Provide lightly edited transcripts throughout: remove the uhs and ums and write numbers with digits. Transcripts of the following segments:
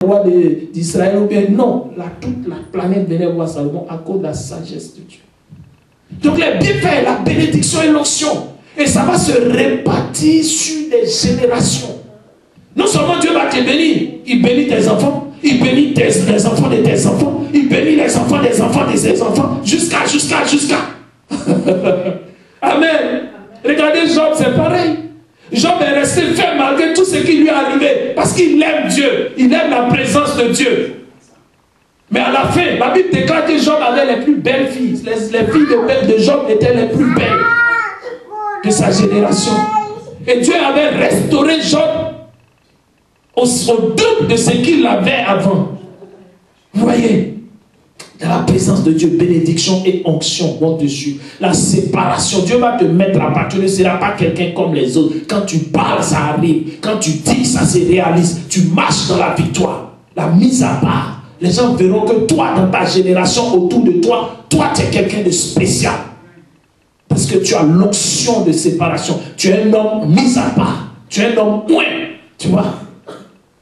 roi d'Israël ou bien non. Toute la planète venait voir Salomon à cause de la sagesse de Dieu. Donc les bienfaits, la bénédiction et l'onction. Et ça va se répartir sur des générations. Non seulement Dieu va te bénir, il bénit tes enfants, il bénit les enfants de tes enfants, il bénit les enfants des enfants de ses enfants, jusqu'à. Amen. Regardez Job, c'est pareil. Job est resté ferme malgré tout ce qui lui est arrivé. Parce qu'il aime Dieu. Il aime la présence de Dieu. Mais à la fin, la Bible déclare que Job avait les plus belles filles. Les filles de Job étaient les plus belles de sa génération. Et Dieu avait restauré Job au double de ce qu'il avait avant. Vous voyez? Dans la présence de Dieu, bénédiction et onction vont dessus. La séparation, Dieu va te mettre à part. Tu ne seras pas quelqu'un comme les autres. Quand tu parles, ça arrive. Quand tu dis, ça se réalise. Tu marches dans la victoire. La mise à part. Les gens verront que toi, dans ta génération, autour de toi, tu es quelqu'un de spécial. Parce que tu as l'onction de séparation. Tu es un homme mis à part. Tu es un homme moins. Tu vois?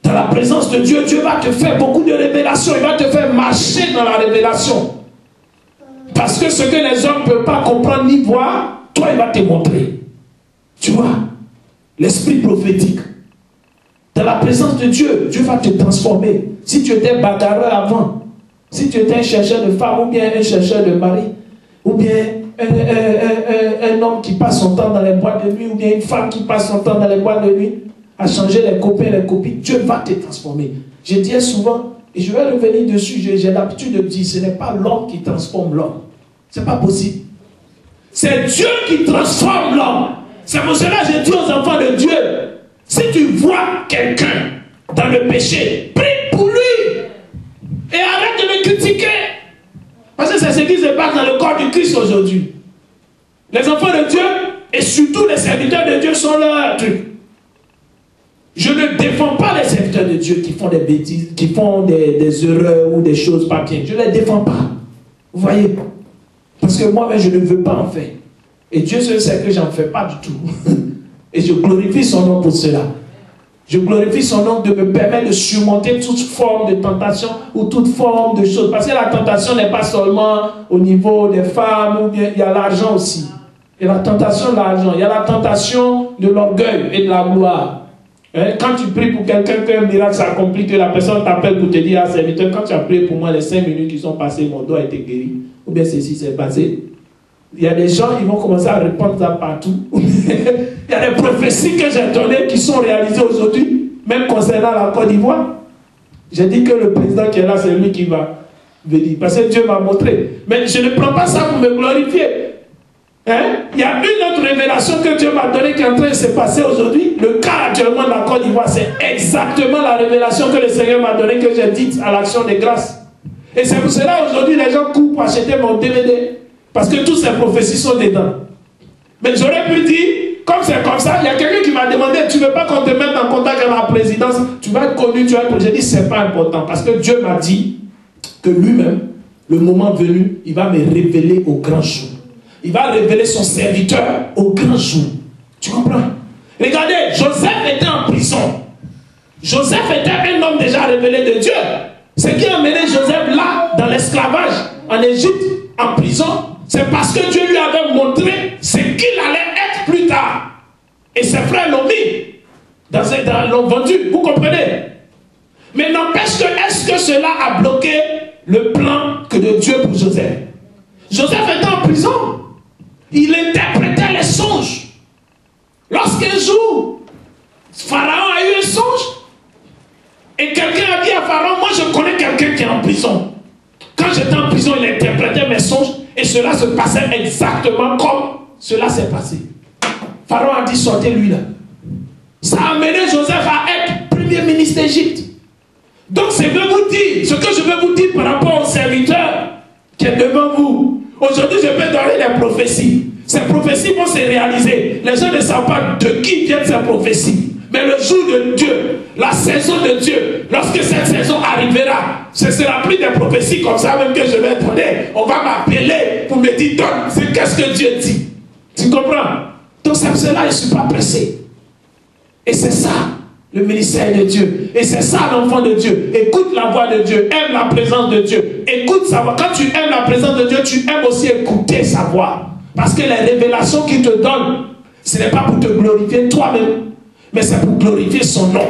Dans la présence de Dieu, Dieu va te faire beaucoup de révélations. Il va te faire marcher dans la révélation. Parce que ce que les hommes ne peuvent pas comprendre ni voir, toi, il va te montrer. Tu vois? L'esprit prophétique. Dans la présence de Dieu, Dieu va te transformer. Si tu étais bagarreur avant, si tu étais un chercheur de femme, ou bien un chercheur de mari, ou bien un homme qui passe son temps dans les boîtes de nuit, ou bien une femme qui passe son temps dans les boîtes de nuit, à changer les copains et les copines, Dieu va te transformer. Je dis souvent, et je vais revenir dessus, j'ai l'habitude de dire, ce n'est pas l'homme qui transforme l'homme. Ce n'est pas possible. C'est Dieu qui transforme l'homme. C'est pour cela que je dis aux enfants de Dieu, si tu vois quelqu'un dans le péché, prie pour lui. Et arrête de le critiquer. Parce que c'est ce qui se passe dans le corps du Christ aujourd'hui. Les enfants de Dieu, et surtout les serviteurs de Dieu, sont leurs trucs. Je ne défends pas les serviteurs de Dieu qui font des bêtises, qui font des erreurs ou des choses pas bien. Je ne les défends pas. Vous voyez? Parce que moi-même, je ne veux pas en faire. Et Dieu seul sait que je n'en fais pas du tout. Et je glorifie son nom pour cela. Je glorifie son nom de me permettre de surmonter toute forme de tentation ou toute forme de choses. Parce que la tentation n'est pas seulement au niveau des femmes, ou bien il y a l'argent aussi. Il y a la tentation de l'argent. Il y a la tentation de l'orgueil et de la gloire. Quand tu pries pour quelqu'un qu'un miracle s'accomplit, que la personne t'appelle pour te dire, ah serviteur, quand tu as prié pour moi, les 5 minutes qui sont passées, mon dos a été guéri. Ou bien ceci s'est passé. Il y a des gens qui vont commencer à répandre ça partout. Il y a des prophéties que j'ai données qui sont réalisées aujourd'hui, même concernant la Côte d'Ivoire. J'ai dit que le président qui est là, c'est lui qui va venir. Parce que Dieu m'a montré. Mais je ne prends pas ça pour me glorifier. Il y a une autre révélation que Dieu m'a donnée qui est en train de se passer aujourd'hui. Le cas actuellement de la Côte d'Ivoire, c'est exactement la révélation que le Seigneur m'a donnée, que j'ai dite à l'action de grâce. Et c'est pour cela aujourd'hui les gens courent pour acheter mon DVD. Parce que toutes ces prophéties sont dedans. Mais j'aurais pu dire, comme c'est comme ça, il y a quelqu'un qui m'a demandé, tu ne veux pas qu'on te mette en contact avec la présidence, tu vas être connu, tu vas être connu. J'ai dit, ce n'est pas important. Parce que Dieu m'a dit que lui-même, le moment venu, il va me révéler au grand jour. Il va révéler son serviteur au grand jour. Tu comprends? Regardez, Joseph était en prison. Joseph était un homme déjà révélé de Dieu. Ce qui a mené Joseph là, dans l'esclavage, en Égypte, en prison, c'est parce que Dieu lui avait montré ce qu'il allait être plus tard. Et ses frères l'ont mis, l'ont vendu, vous comprenez? Mais n'empêche que, est-ce que cela a bloqué le plan que de Dieu pour Joseph? Joseph était en prison. Il interprétait les songes. Lorsqu'un jour, Pharaon a eu un songe, et quelqu'un a dit à Pharaon, moi je connais quelqu'un qui est en prison. Quand j'étais en prison, il interprétait mes songes, et cela se passait exactement comme cela s'est passé. Pharaon a dit, sortez-lui là. Ça a amené Joseph à être premier ministre d'Égypte. Donc ce que je veux vous dire par rapport au serviteur qui est devant vous, aujourd'hui je peux donner des prophéties. Ces prophéties vont se réaliser. Les gens ne savent pas de qui viennent ces prophéties. Mais le jour de Dieu, la saison de Dieu, lorsque cette saison arrivera, ce ne sera plus des prophéties comme ça même que je vais donner. On va m'appeler pour me dire, donne, c'est qu'est-ce que Dieu dit. Tu comprends? Donc c'est pour cela que je ne suis pas pressé. Et c'est ça. Le ministère de Dieu. Et c'est ça l'enfant de Dieu. Écoute la voix de Dieu. Aime la présence de Dieu. Écoute sa voix. Quand tu aimes la présence de Dieu, tu aimes aussi écouter sa voix. Parce que les révélations qu'il te donne, ce n'est pas pour te glorifier toi-même, mais c'est pour glorifier son nom.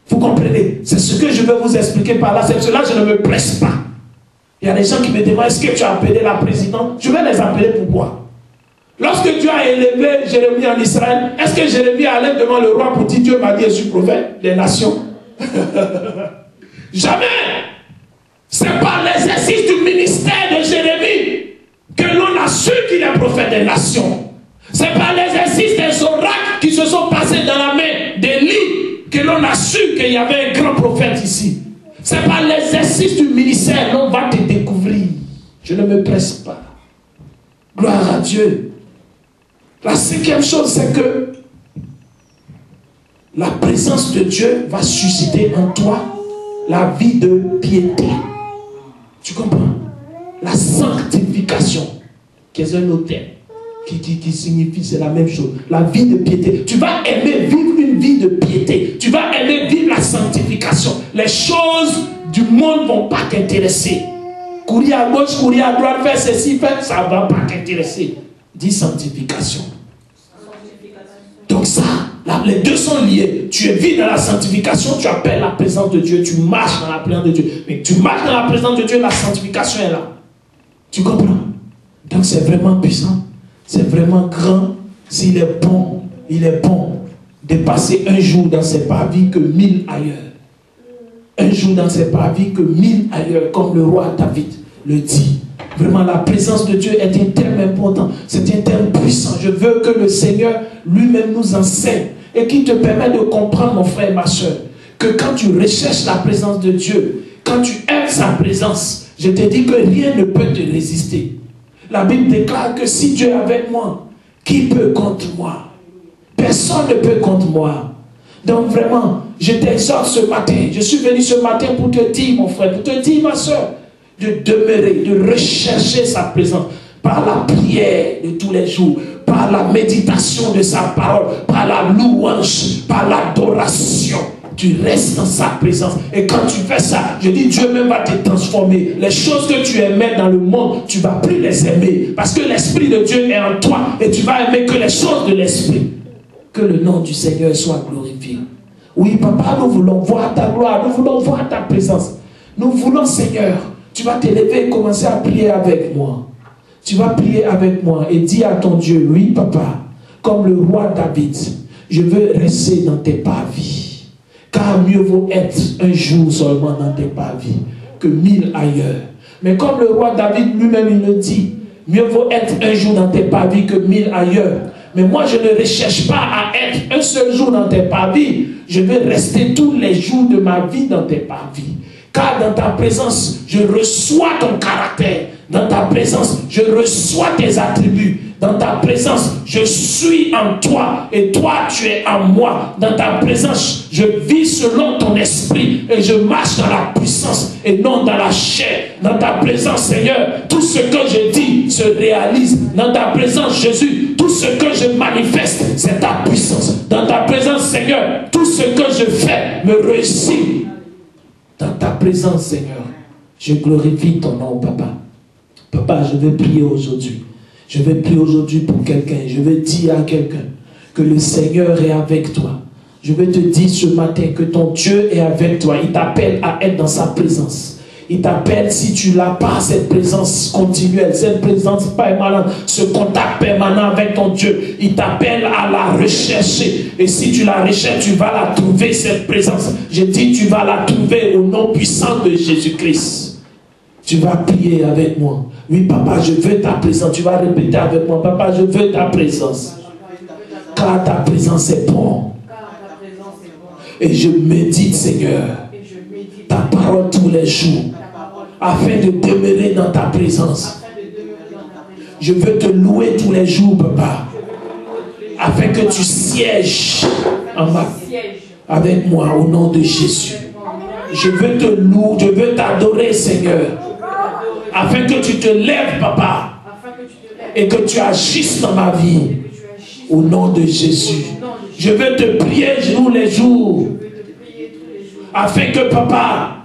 Vous comprenez? C'est ce que je veux vous expliquer par là. C'est cela que je ne me presse pas. Il y a des gens qui me demandent, est-ce que tu as appelé la présidente? Je vais les appeler pourquoi? Lorsque Dieu a élevé Jérémie en Israël, est-ce que Jérémie allait devant le roi pour dire Dieu m'a dit je suis prophète des nations? Jamais. C'est par l'exercice du ministère de Jérémie que l'on a su qu'il est prophète des nations. C'est par l'exercice des oracles qui se sont passés dans la main d'Élie que l'on a su qu'il y avait un grand prophète ici. C'est par l'exercice du ministère qu'on va te découvrir. Je ne me presse pas. Gloire à Dieu. La cinquième chose, c'est que la présence de Dieu va susciter en toi la vie de piété. Tu comprends? La sanctification, qui est un autre terme, qui signifie, c'est la même chose. La vie de piété. Tu vas aimer vivre une vie de piété. Tu vas aimer vivre la sanctification. Les choses du monde ne vont pas t'intéresser. Courir à gauche, courir à droite, faire ceci, faire ça ne va pas t'intéresser. Dis sanctification. Donc ça, là, les deux sont liés. Tu es vide dans la sanctification, tu appelles la présence de Dieu, tu marches dans la présence de Dieu. Mais tu marches dans la présence de Dieu, la sanctification est là. Tu comprends? Donc c'est vraiment puissant. C'est vraiment grand. S'il est bon, il est bon de passer un jour dans ses parvis que 1000 ailleurs. Un jour dans ses parvis que 1000 ailleurs, comme le roi David le dit. Vraiment, la présence de Dieu est un terme important. C'est un terme puissant. Je veux que le Seigneur lui-même nous enseigne et qu'il te permette de comprendre, mon frère et ma soeur, que quand tu recherches la présence de Dieu, quand tu aimes sa présence, je te dis que rien ne peut te résister. La Bible déclare que si Dieu est avec moi, qui peut contre moi? Personne ne peut contre moi. Donc vraiment, je t'exhorte ce matin. Je suis venu ce matin pour te dire, mon frère, pour te dire, ma soeur, de demeurer, de rechercher sa présence par la prière de tous les jours, par la méditation de sa parole, par la louange, par l'adoration. Tu restes dans sa présence. Et quand tu fais ça, je dis, Dieu même va te transformer. Les choses que tu aimais dans le monde, tu ne vas plus les aimer. Parce que l'Esprit de Dieu est en toi. Et tu vas aimer que les choses de l'Esprit. Que le nom du Seigneur soit glorifié. Oui, papa, nous voulons voir ta gloire. Nous voulons voir ta présence. Nous voulons, Seigneur, tu vas t'élever et commencer à prier avec moi. Tu vas prier avec moi et dire à ton Dieu, oui, papa, comme le roi David, je veux rester dans tes parvis. Car mieux vaut être un jour seulement dans tes parvis que 1000 ailleurs. Mais comme le roi David lui-même il le dit, mieux vaut être un jour dans tes parvis que 1000 ailleurs. Mais moi je ne recherche pas à être un seul jour dans tes parvis. Je veux rester tous les jours de ma vie dans tes parvis. Car dans ta présence, je reçois ton caractère. Dans ta présence, je reçois tes attributs. Dans ta présence, je suis en toi et toi, tu es en moi. Dans ta présence, je vis selon ton esprit et je marche dans la puissance et non dans la chair. Dans ta présence, Seigneur, tout ce que je dis se réalise. Dans ta présence, Jésus, tout ce que je manifeste, c'est ta puissance. Dans ta présence, Seigneur, tout ce que je fais me réussit. Dans ta présence, Seigneur, je glorifie ton nom, papa. Papa, je veux prier aujourd'hui. Je vais prier aujourd'hui pour quelqu'un. Je vais dire à quelqu'un que le Seigneur est avec toi. Je vais te dire ce matin que ton Dieu est avec toi. Il t'appelle à être dans sa présence. Il t'appelle, si tu n'as pas cette présence continuelle, cette présence permanente, ce contact permanent avec ton Dieu, il t'appelle à la rechercher. Et si tu la recherches, tu vas la trouver, cette présence. Je dis, tu vas la trouver au nom puissant de Jésus-Christ. Tu vas prier avec moi. Oui, papa, je veux ta présence. Tu vas répéter avec moi. Papa, je veux ta présence. Car ta présence est bonne. Et je médite, Seigneur, ta parole tous les jours, afin de demeurer dans ta présence. Je veux te louer tous les jours, papa, afin que tu sièges en ma vie avec moi au nom de Jésus. Je veux te louer, je veux t'adorer, Seigneur, afin que tu te lèves, papa, et que tu agisses dans ma vie au nom de Jésus. Je veux te prier tous les jours afin que papa